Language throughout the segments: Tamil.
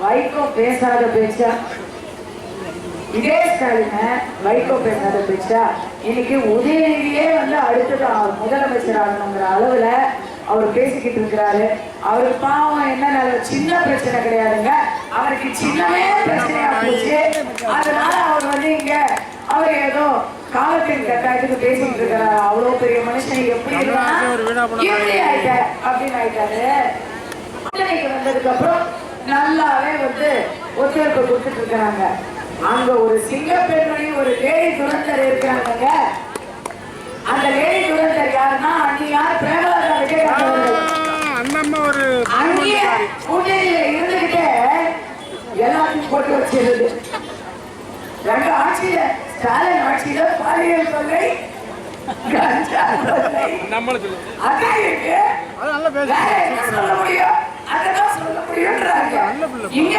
வைகோ பேசாத பேச்சா, இதே ஸ்டாலின் வைகோ பேசாத பேச்சா, இன்னைக்கு உதயநிதியே அடுத்தது முதலமைச்சர் ஆகணுங்கிற அளவுல அவர் பேசிக்கிட்டு இருக்கிறாரு. அவருக்கு பாவம் என்ன சின்ன பிரச்சனை கிடையாதுங்க, அவருக்கு சின்னமே பிரச்சனையா போச்சு. அதனால அவர் இங்க அவர் ஏதோ காலத்தின் கட்டாயத்துக்கு பேசிட்டு இருக்கிறாரு. அவ்வளவு பெரிய மனுஷன் எப்படி ஆயிட்ட அப்படின்னு ஆயிட்டாரு. வந்ததுக்கு அப்புறம் நல்லாவே ஒத்துழைப்பு கொடுத்துட்டு இருக்கிறாங்க. அங்க ஒரு சிங்க பெண்மணி ஒரு லேடி துரந்தர் இருக்கிறாங்க. அந்த லேடி துரந்தர் யாருன்னா யார் பிரேமலதா கூட்டணியில இருந்துகிட்டே எல்லாத்தையும் போட்டு வச்சிருது. ரெண்டு ஆட்சியில ஸ்டாலின் ஆட்சியில பாலியல் தொல்லை அதான் இருக்கு. சொல்ல முடியும், அதான் சொல்ல முடியும்ன்றாங்க. இங்க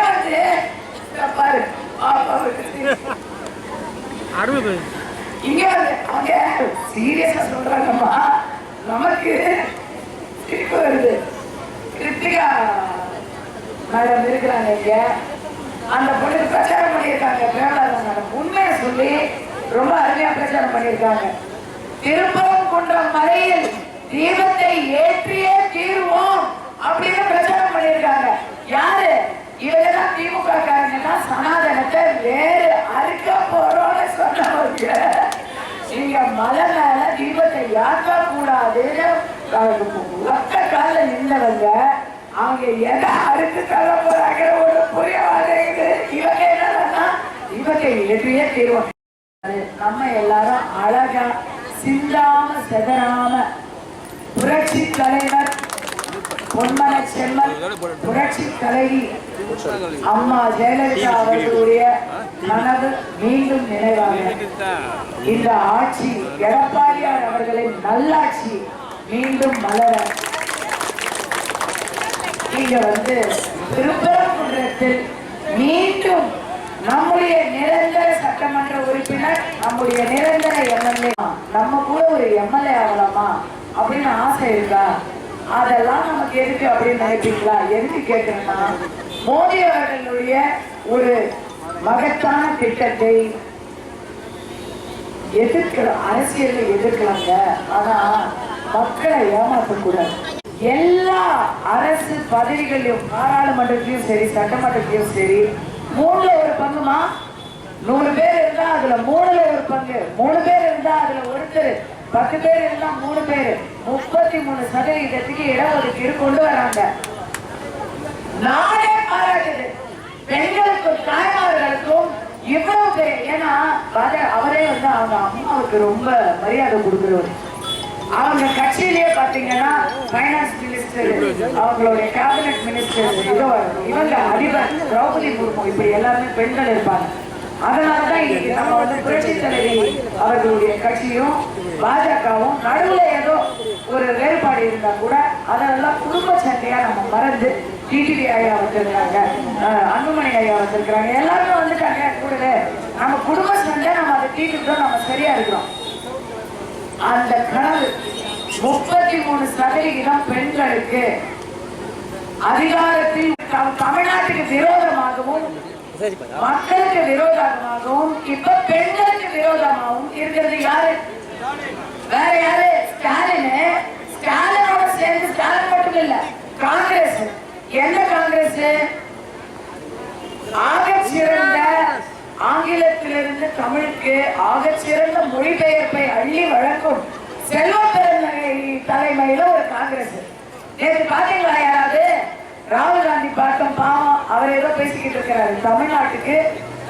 பாரு இங்க அவங்க சீரியஸா சொல்றாங்கம்மா. நமக்கு சிரிப்பு வருது. கிருத்திகா மேடம் இருக்கிறாங்க இங்க, அந்த பொண்ணுக்கு பிரச்சாரம் பண்ணியிருக்காங்க. பிரேமலதா மேடம் உண்மையை சொல்லி ரொம்ப அருமையா பிரச்சாரம் பண்ணியிருக்காங்க. திருப்பரங்குன்றம் மலையில் தீபத்தை ஏற்றியே தீர்வோம் அப்படின்னு பிரச்சாரம் பண்ணியிருக்காங்க. யாரு இவங்கதான்? திமுக காரங்கன்னா சனாதனத்தை வேறு அறுக்க போறோம்னு சொன்னவங்க. நீங்க மலை மேல தீபத்தை யாக்க கூடாதுன்னு ஒத்த கால நின்றவங்க அவங்க எதை அறுத்து தர போறாங்க ஒரு புரிய மாட்டேங்குது. இவங்க என்னன்னா தீபத்தை ஏற்றியே தீர்வோம். நம்ம எல்லாரும் அழகா சிந்தாம செதறாம புரட்சி தலைவர் பொன்மன செம்மல் புரட்சி தலைவி அம்மா ஜெயலலிதா அவர்களுடைய கனவு மீண்டும் நிறைவாக இந்த ஆட்சி எடப்பாடியார் அவர்களின் நல்லாட்சி மீண்டும் மலர இங்க திருப்பரங்குன்றத்தில் மீண்டும் நம்முடைய நிரந்தர சட்டமன்ற உறுப்பினர் நம்முடைய நிரந்தர எம்எல்ஏ நம்ம கூட ஒரு எம்எல்ஏ ஆகலாமா அப்படின்னு ஆசை இருக்கா? அதெல்லாம் நமக்கு எதுக்கு அப்படின்னு நினைப்பீங்களா? எதுக்கு கேட்கணும்னா மோடி அவர்களுடைய ஒரு மகத்தான திட்டத்தை எதிர்க்கலாம், அரசியல் எதிர்க்கலாங்க. ஆனா மக்களை ஏமாற்றக்கூடாது. எல்லா அரசு பதவிகளிலும் பாராளுமன்றத்திலும் சரி சட்டமன்றத்திலும் சரி 3ல ஒரு பங்குமா, 100 பேர் இருந்தா அதுல 3ல ஒரு பங்கு, 3 பேர் இருந்தா அதுல ஒருத்தர், 10 பேர் இருந்தா 3 பேர், 33% இடஒதுக்கீடு கொண்டு வராங்க. நானே பாராட்டுது பெண்களுக்கும் தாய்மார்களுக்கும் இவ்வளவு பேர். ஏன்னா அவரே அவங்க அம்மாவுக்கு ரொம்ப மரியாதை கொடுக்கிறவர். அவங்க கட்சியிலேயே பாத்தீங்கன்னா பைனான்ஸ் மினிஸ்டர், அவங்களுடைய கேபினட் மினிஸ்டர், இவங்க அதிபர் திரௌபதி முர்மு, இப்படி எல்லாருமே பெண்கள் இருப்பாங்க. அதனாலதான் இன்னைக்கு நம்ம புரட்சி தலைவி அவர்களுடைய கட்சியும் பாஜகவும் நடுவுல ஏதோ ஒரு வேறுபாடு இருந்தா கூட அதெல்லாம் குடும்ப சண்டையா நம்ம மறந்து டிடிவி ஐயா வந்திருக்காங்க, அன்புமணி ஐயா வந்திருக்கிறாங்க, எல்லாருமே வந்துட்டாங்க. கூட நம்ம குடும்ப சண்டை நம்ம அதை தீர்த்துட்டோம், நம்ம சரியா இருக்கிறோம். அந்த கனவு 33% பெண்களுக்கு அதிகாரத்தில் தமிழ்நாட்டுக்கு விரோதமாகவும் மக்களுக்கு விரோதமாகவும் இப்ப பெண்களுக்கு விரோதமாகவும் இருக்கிறது யாரு? வேற யாரு? ஸ்டாலின். ஸ்டாலினோட சேர்ந்து ஸ்டாலின் மட்டும் இல்ல, காங்கிரஸ். என்ன காங்கிரஸ்? ஆகச்சிறந்த ஆங்கிலத்திலிருந்து தமிழுக்கு ஆகச்சிறந்த மொழிபெயர்ப்பை அள்ளி வழங்கும் செல்வ தலைமையில ஒரு காங்கிரஸ். நேற்று பாத்தீங்களா யாராவது? ராகுல் காந்தி பார்த்தோம், பாவம் அவர் ஏதோ பேசிக்கிட்டு இருக்கிறாரு. தமிழ்நாட்டுக்கு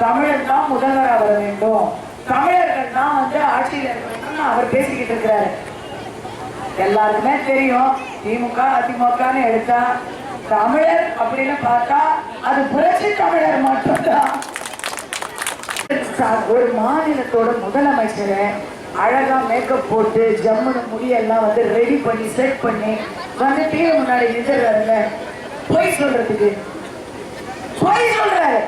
தமிழர் தான் முதல்வராக வர வேண்டும், தமிழர்கள் தான் ஆட்சியில் இருக்க வேண்டும் அவர் பேசிக்கிட்டு இருக்கிறாரு. எல்லாருக்குமே தெரியும் திமுக அதிமுகன்னு எடுத்தா தமிழர் அப்படின்னு பார்த்தா அது புரட்சி தமிழர் மட்டும்தான். ஒரு மாநிலத்தோட முதலமைச்சரை அழகா மேக்கப் போட்டு ஜம்முன்னு முடியெல்லாம் ரெடி பண்ணி செட் பண்ணி டிவி முன்னாடி நின்றுறாருங்க. பொய் சொல்றதுக்கு பொய் சொல்றாரு.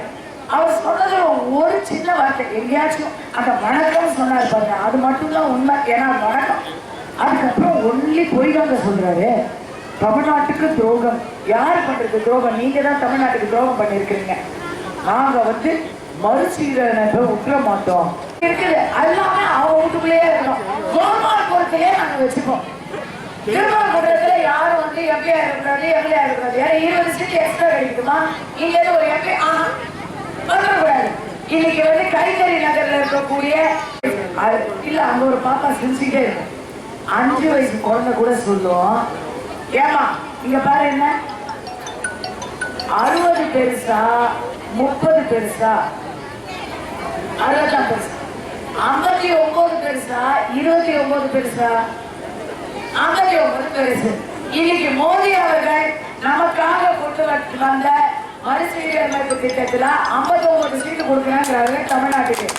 அவர் சொன்னது ஒரு சின்ன வார்த்தை, எங்கேயாச்சும் அந்த வணக்கம் சொன்னார் பாருங்க, அது மட்டும்தான் உண்மை. ஏன்னா வணக்கம், அதுக்கப்புறம் ஒன்லி பொய் தாங்க சொல்றாரு. தமிழ்நாட்டுக்கு துரோகம். யார் பண்றது துரோகம்? நீங்க தான் தமிழ்நாட்டுக்கு துரோகம் பண்ணிருக்கீங்க. நாங்க மறுசீரமைப்பை விட்டுற மாட்டோம். இருக்குது எல்லாமே அவங்க வீட்டுக்குள்ளேயே இருக்கணும். கோமால் கோர்ட்டிலே நாங்க வச்சுப்போம். திருமாவட்டத்துல யாரும் எம்பியா இருக்கக்கூடாது, எம்எல்ஏ இருக்கக்கூடாது. ஏன்னா 20 சீட் எக்ஸ்ட்ரா கிடைக்குமா? இங்க ஒரு எம்பி வந்துடக்கூடாது. இன்னைக்கு கைத்தறி நகர்ல இருக்கக்கூடிய இல்ல அங்க ஒரு பாப்பா சிரிச்சுட்டே இருக்கும். 5 வயசு குழந்தை கூட சொல்லுவோம், ஏமா இங்க பாரு என்ன 60 பெருசா 30 பெருசா 60 பெருசா 59 பெருசா 29 பெருசா 59 பெருசு. இன்னைக்கு மோடி அவர்கள் நமக்காக கொண்டு வந்த மறுசீரமைப்பு திட்டத்துல 59 சீட்டு கொடுக்கிறாங்க தமிழ்நாட்டுக்கு.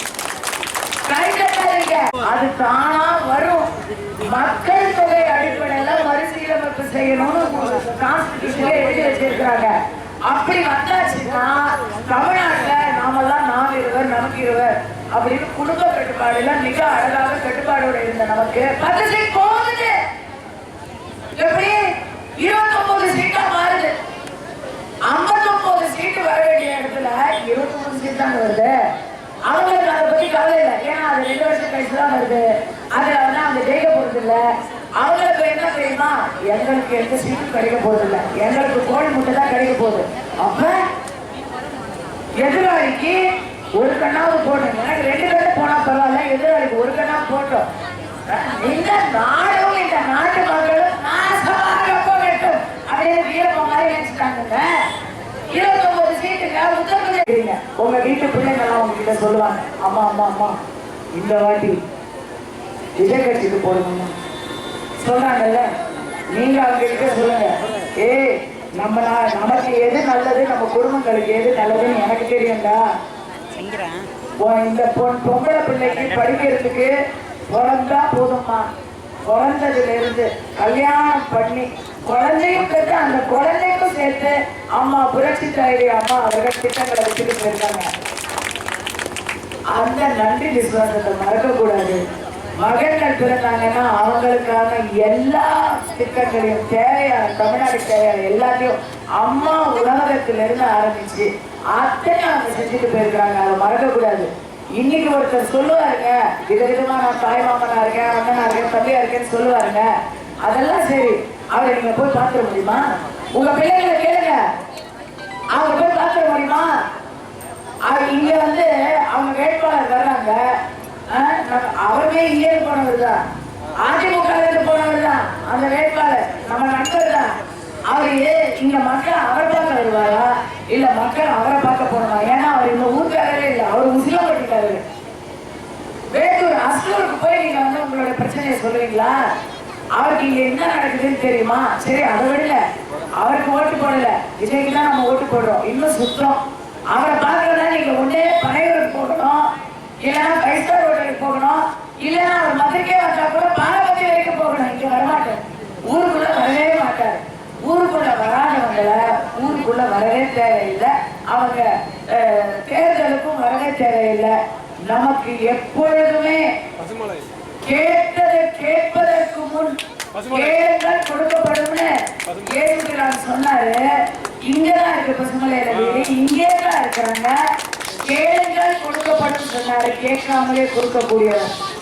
அது தானா வரும். மக்கள் தொகை அடிப்படையில மறுசீரமைப்பு செய்யணும்னு கான்ஸ்டிடியூஷன்ல எழுதி வச்சிருக்காங்க. அப்படி வந்தாச்சுன்னா தமிழ்நாட்டுல நாமெல்லாம் நாம் இருவர் நமக்கு இருவர் அப்படின்னு குடும்ப கட்டுப்பாடுல மிக அழகாக கட்டுப்பாடோட இருந்த நமக்கு 10 சீட் போகுது. எப்படி 29 சீட்டா மாறுது. 59 சீட்டு வர வேண்டிய இடத்துல 29 சீட் தான் வருது. அவங்களுக்கு அதை பத்தி கவலை இல்லை. ஏன்னா அது 2 வருஷம் கழிச்சு தான் வருது. அதுல அவங்க ஜெயிக்க போறது இல்லை. அவங்களுக்கு என்ன தெரியுமா, எங்களுக்கு எந்த சீட்டும் கிடைக்க போறது இல்லை, எங்களுக்கு கோழி முட்டை தான் கிடைக்க போகுது. அப்ப எதிராளிக்கு ஒரு கண்ணாவது போடணும். எனக்கு 2 கண்ணு போனா பரவாயில்ல, எதிராளிக்கு ஒரு கண்ணாவது போட்டோம். இந்த நாடும் இந்த நாட்டு மக்களும் நாசமாக போகட்டும் அப்படின்னு வீரப்ப மாதிரி நினைச்சுட்டாங்க. 29 சீட்டுங்க உத்தரப்பிரதேச. உங்க வீட்டு பிள்ளைங்கெல்லாம் உங்ககிட்ட சொல்லுவாங்க, அம்மா அம்மா அம்மா இந்த வாட்டி விஜய் கட்சிக்கு போடுங்க சொல்றாங்கல்ல. நீங்க அவங்க கிட்ட சொல்லுங்க, நமக்கு எது நல்லது, நம்ம குடும்பங்களுக்கு எது நல்லதுன்னு எனக்கு தெரியும்டா. இந்த பொம்பளை பிள்ளைக்கு படிக்கிறதுக்கு பிறந்தா போதும்மா. பிறந்ததுல இருந்து கல்யாணம் பண்ணி குழந்தையும் பெற்று அந்த குழந்தைக்கும் சேர்த்து அம்மா புரட்சி தலைவி அம்மா அவர்கள் திட்டங்களை வச்சுட்டு போயிருக்காங்க. அந்த நன்றி விசுவாசத்தை மறக்க கூடாது. மகன்கள் பிறந்தாங்கன்னா அவங்களுக்கான எல்லா திட்டங்களையும் தேவையான தமிழ்நாடு தேவையான எல்லாத்தையும் அம்மா உணவகத்திலிருந்து ஆரம்பிச்சு அத்தனை அவங்க செஞ்சுட்டு போயிருக்காங்க. அதை மறக்க கூடாது. இன்னைக்கு ஒருத்தர் சொல்லுவாருங்க, விதவிதமா நான் தாய் மாமனா இருக்கேன், அண்ணனா இருக்கேன், தம்பியா இருக்கேன்னு சொல்லுவாருங்க. அதெல்லாம் சரி, அவரை நீங்க போய் பார்த்துட முடியுமா? உங்க பிள்ளைகளை கேளுங்க, அவங்க போய் பார்த்துட முடியுமா? இங்க அவங்க வேட்பாளர் வர்றாங்க, அவருமே இங்கே போனவர் தான், அதிமுக போனவர் தான் அந்த வேட்பாளர், நம்ம நண்பர் தான். அவரு இங்க மக்கள் அவரை பார்க்க வருவாரா இல்ல மக்கள் அவரை பார்க்க போனோமா? ஏன்னா அவர் இந்த ஊருக்காரரே இல்லை, அவர் முஸ்லீம் கட்டிக்காரரு. வேட்டூர் அஸ்லூருக்கு போய் நீங்க உங்களோட பிரச்சனையை சொல்லுவீங்களா? அவருக்கு இங்க என்ன நடக்குதுன்னு தெரியுமா? சரி, அதை விடல, அவருக்கு ஓட்டு போடல, விஜய்க்கு தான் நம்ம ஓட்டு போடுறோம். இன்னும் சுத்தம். அவரை பார்க்கறதா நீங்க ஒன்னே பனையூருக்கு போகணும், இல்லைன்னா 5 ஸ்டார் ஹோட்டலுக்கு போகணும், இல்லைன்னா அவர் மதுரைக்கே வந்தா கூட பாரபட்சம் வரைக்கும் போகணும். இங்க வரமாட்டார், ஊருக்குள்ள வரவே மாட்டார். ஊருக்குள்ள வராதவங்களை ஊருக்குள்ள வரவே தேவையில்லை, அவங்க தேர்தலுக்கும் வரவே தேவையில்லை. நமக்கு எப்பொழுதுமே கேட்டதை கேட்பதற்கு முன் கேளுங்கள் கொடுக்கப்படும்னு ஏசுகிறான் சொன்னாரு. இங்கதான் இருக்கு பசுமலையில வீடு, இங்கேதான் இருக்கிறாங்க. கேளுங்கள் கொடுக்கப்படும் சொன்னாரு, கேட்காமலே கொடுக்கக்கூடியவர்.